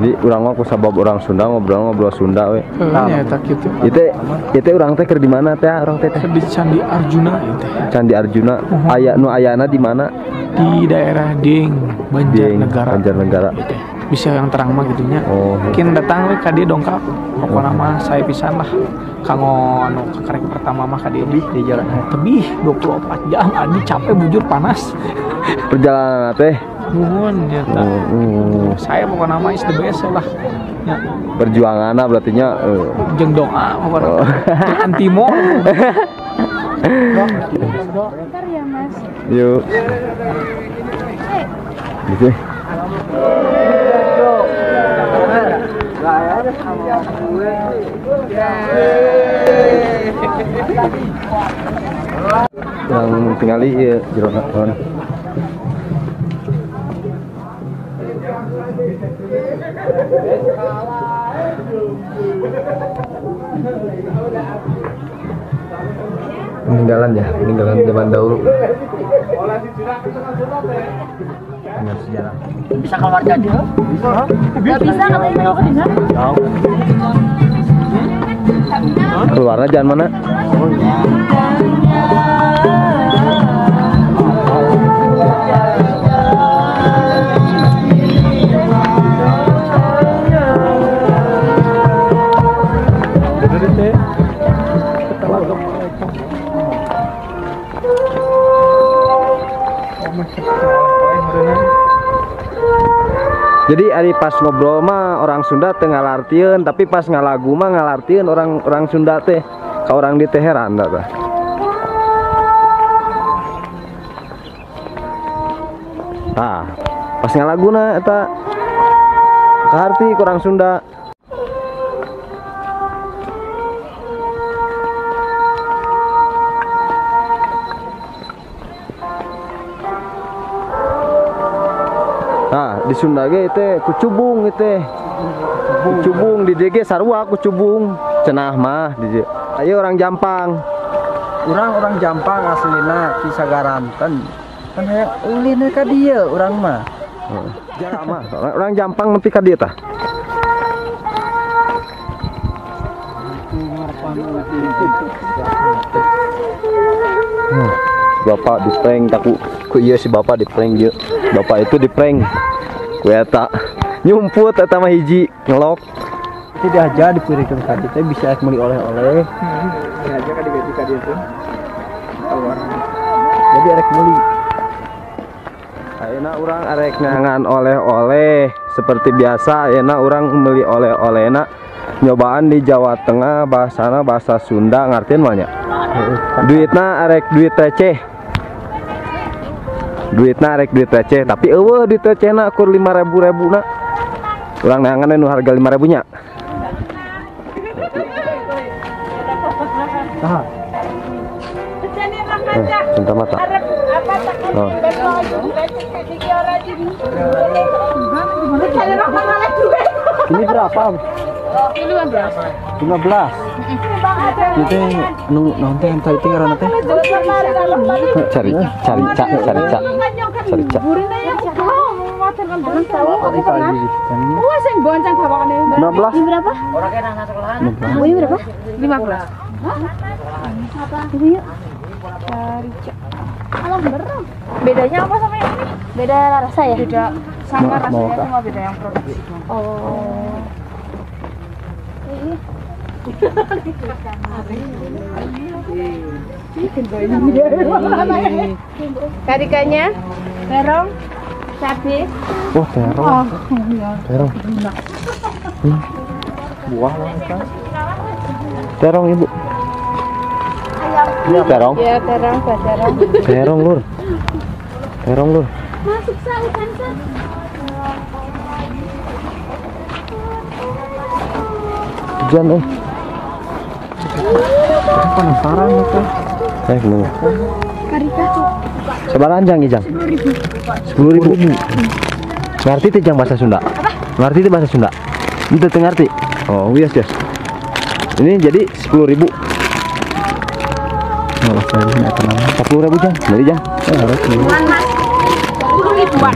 Jadi urang mah kusabab orang Sunda ngobrol Sunda we. Nya eta kitu. Ieu urang teh keur di mana teh urang teh? Di Candi Arjuna ieu teh. Candi Arjuna. Aya nu ayana di mana? Di daerah Deng, Banjarnegara. Banjarnegara. Bisa yang terang mah gitunya. Mungkin datang we ka dieu dongkap. Pokona mah saya pisan lah. Kanggo anu kakarek pertama mah ka dieu di jalan. Tebih 24 jam adi capek bujur panas. Perjalanan teh nuhun ya ta. Saya pokona mah is the best lah. Ya. Perjuanganna berarti nya jeung doa pokona. Antimo. Bentar ya Mas. Yuk. Gitu. Yang tinggali ya jero naon. Peninggalan zaman dahulu. Dengan sejarah. Bisa keluar jadi? Bisa. Gak bisa katanya kalau ke sana. Keluarnya jalan mana? Jadi ari pas ngobrol mah orang Sunda teh ngalartieun, tapi pas ngalagu mah ngalartieun orang Sunda teh ka orang di Teheran da tah. Tah, pas ngalaguna eta kaharti ku orang Sunda. Nah, di Sunda ge teh kucubung teh. Kucubung di dieu ge sarua kucubung. Cenah mah di dieu. Ayo orang Jampang. Orang Jampang aslina di Sagaranten. Kan hayang ulin ka dieu urang mah. Jarak mah orang Jampang nepi ka dieu tah. Bapak di prank taku ku ieu si bapak di prank ieu. Bapak itu di prank. Ku eta nyumput eta mah hiji ngelok. Tidak aja dipirikeun ka dieu teh bisa meuli oleh-oleh. Aja ka digaji ka dieu teh. Jadi arek meuli. Ayeuna urang arek ngangan oleh-oleh seperti biasa ayeuna urang meuli oleh-olehna nyobaan di Jawa Tengah bahasana bahasa Sunda ngartieun mah nya. Duitna arek duit receh. Duitna arek duit receh tapi eueuh duit recehna kur 5.000 na. Urang neangan nu harga 5.000 nya. Nah, cinta mata. Oh. Ini berapa? 15. Itu nanti entah itu ngaranna teh. Cari cak. Wah, sing bonceng bapakane. 15. Ini berapa? Ini berapa? 15. Apa? Itu yuk. Cari cak. Alah bener. Bedanya apa sama yang ini? Beda rasa ya? Beda sama rasanya cuma beda yang produksi. Oh. Karikanya terong, cabai. Wah, terong. Terong. Buah lah kan. Terong ibu. Ini terong. Ya terong, terong. Terong lur. Terong lur. Masuk sautan sa. Hujan penasaran itu. Lu. Karika tuh. Sebaranjang ijang. 10.000. Ngerti teh jang bahasa Sunda? Ngerti teh bahasa Sunda? Itu teh ngerti. Oh, yes. Ini jadi 10.000. Oh, saya ini apa namanya? 40.000 jang. Beli jang. 10.000.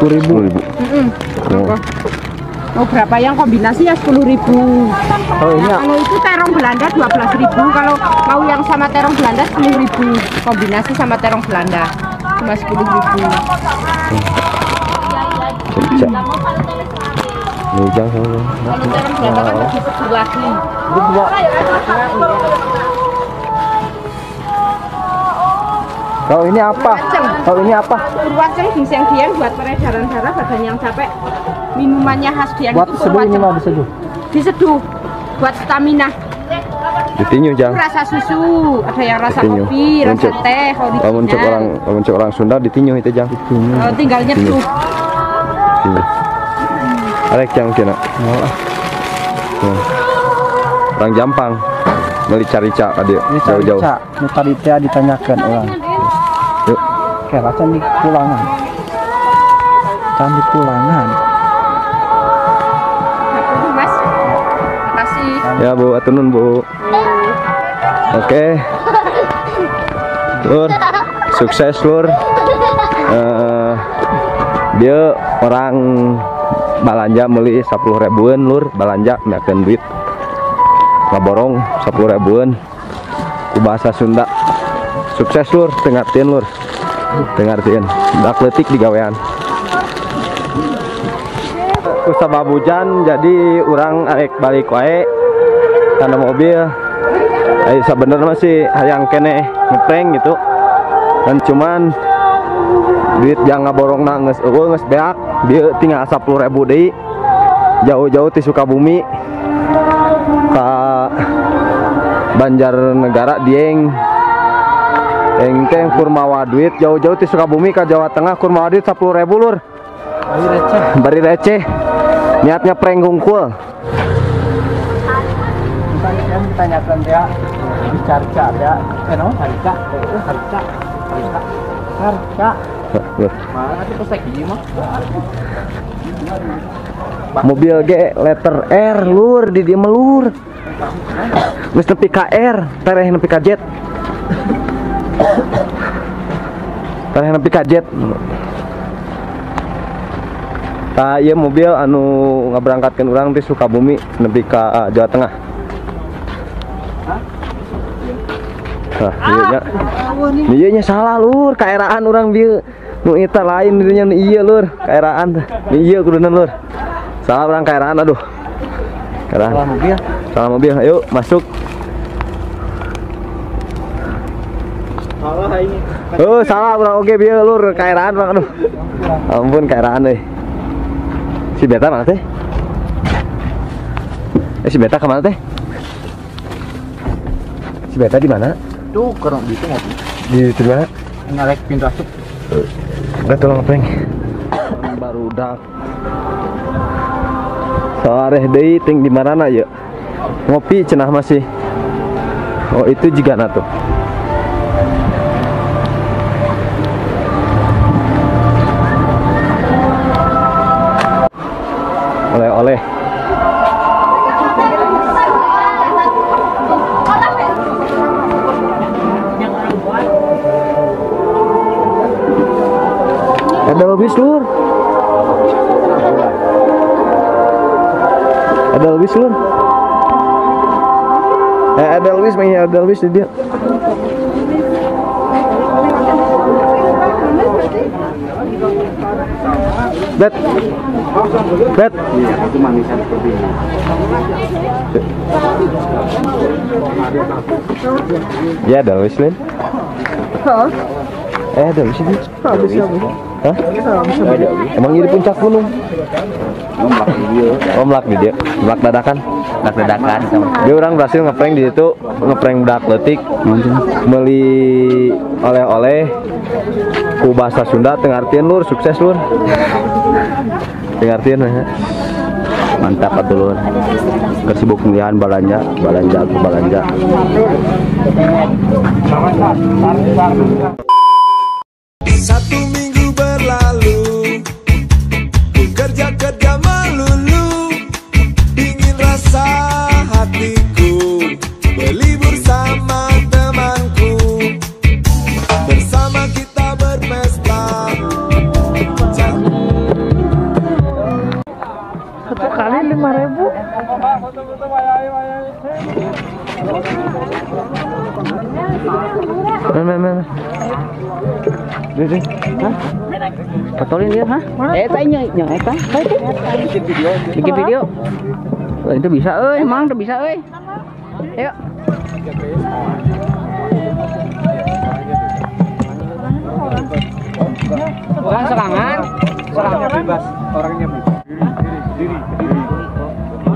10.000. Oh. Mau berapa yang kombinasi ya 10.000. Oh ini ya. Kalau itu terong Belanda 12.000. Kalau mau yang sama terong Belanda 10.000. Kombinasi sama terong Belanda cuma 10.000. Cek. Nujang sama. Kalau terong Belanda kan lebih segar lagi. Kalau ini apa? Kalau ini apa? Purwaceng ginseng dieng buat peredaran darah badan yang capek. Minumannya khas dieng Buat itu seduh ini purwaceng. mah diseduh. Diseduh buat stamina. Ditinyu jang. Rasa susu, ada yang rasa Ditinyu. kopi, rasa Muncul. teh. Kalau Muncul orang Sunda ditinyu itu jang. tinggal nyeduh. Tinyu. Arek jang kena. Orang Jampang beli carica dia Ini jauh-jauh. cak. Ini tadi teh ditanyakan orang. Yuk. Kayak candi pulangan. Candi pulangan. Mas, makasih. Ya Bu, atunun Bu. Oke. Lur, sukses Lur. Dia orang balanja beli 10.000-an Lur, balanja makan duit. Ngaborong 10.000-an. Ku bahasa Sunda. Sukses Lur, tengartieun Lur. Tengartieun. Dak leutik di gawean. Ku sababujan jadi orang arek balik wae karena mobil. Sebenarnya masih hayang kene ngeprank gitu. Dan cuman duit yang ngaborongna geus eueuh geus beak, dia tinggal 10.000 deui. Jauh-jauh ti Sukabumi ka Banjarnegara Dieng. Teng kurmawa duit jauh-jauh ti Sukabumi ke Jawa Tengah kurmawa duit 10.000 Lur. Bari receh. Niatnya prank hungkul. Tanyakan dia bicara dia. No, harga. Harga. Mana tuh pesek ieu mah? Mobil G letter R Lur di dia melur. Geus nepi ka R, tereh nepi ka jet. Tereh nepi ka jet. Tah ieu mobil anu ngaberangkatkeun urang di Sukabumi nepi ka Jawa Tengah. Nah, ieu nya salah Lur, kaeraan urang dieu. Nu eta lain dieu nya ieu Lur, kaeraan. Ieu kuduna Lur. Salah urang kaeraan aduh. Kaeraan. Salah mobil. Salah mobil. Ayo masuk. Salah ini. Oh, salah urang oge bieu Lur, kaeraan urang aduh. Ampun kaeraan euy. Si Beta mana teh? Si Beta kemana teh? Si Beta di mana? Tuh, kerong gitu ngopi. Di mana? Ngarek pintu asup. Enggak tolong prank. Baru dak. Sore deui ting di marana ya? Ngopi cenah masih. Oh, itu juga na tuh. Oleh-oleh. Edelweiss Lur. Edelweiss Lur. Edelweiss mah Edelweiss di dia. Bet. Bet. Itu manisan seperti ini. Ya Edelweiss Lin. Hah? Edelweiss ini. Habis. Hah? Emang ini puncak gunung? Melak di dia. Melak dadakan. Melak dadakan. Dia orang berhasil ngeprank di situ, ngeprank budak leutik. Beli oleh-oleh ku bahasa Sunda tengartieun Lur, sukses Lur. Tengartieun ya. Mantap atuh Lur. Kesibuk milihan balanja aku balanja. Satu minggu berlalu, ku kerja melulu, ingin rasa hatiku, berlibur sama temanku, bersama kita berpesta. Satu kali 1000. Men. Deh. Hah? Potolin dia, hah? Eta yang eta. Bikin video. Itu bisa euy, emang itu bisa euy. Ayo. Bukan serangan bebas, orangnya bebas. Diri.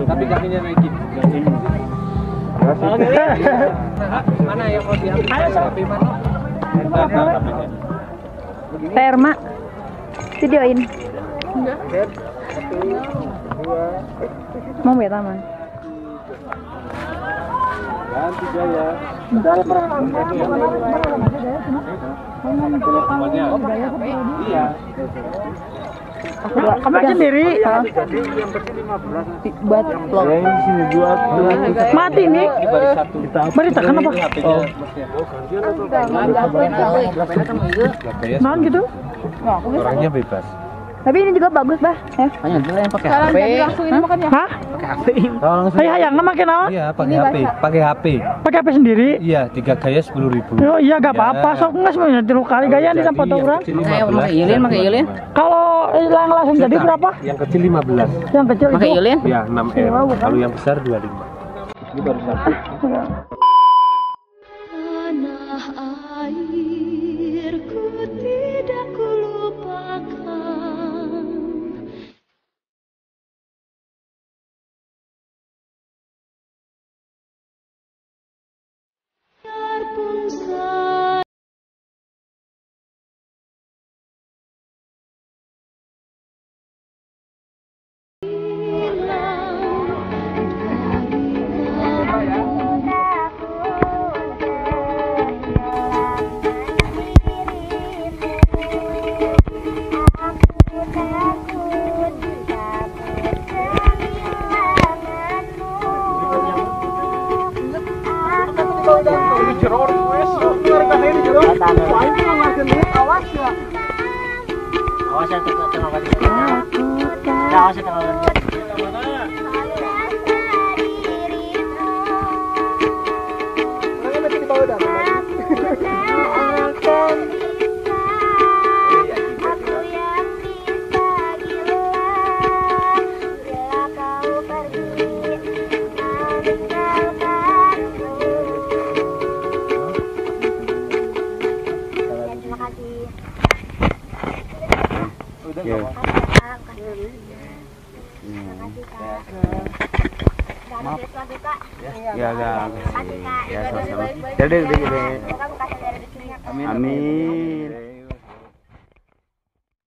Tapi kakinya naikin. Mana yang mau diambil? Tapi mana? Perma. Videoin. Mau ya taman. Ganti gaya. Iya. Kamu sendiri. Buat vlog. Yang di sini buat Mati nih. Berita kenapa? Non gitu. orangnya bebas. Tapi ini juga bagus, Bah. Ya. Hanya dulu yang pakai HP. Langsung ini makannya. Hah? Pakai HP. Hayang makin naon? Iya, pakai HP. Pakai HP. Pakai HP sendiri. Iya, 3 gaya 10.000. Oh iya gak apa-apa, sok nggak sebenarnya 3 kali gaya di foto orang. Pakai Yulin. Kalau yang langsung jadi berapa? Yang kecil 15. Yang kecil Pakai itu. Yulin. Ya, 6M. Kalau yang besar 25. Ini baru satu. Tanah airku tidak kulupakan. Biarpun saya Ya, sama-sama. Jadi. Amin.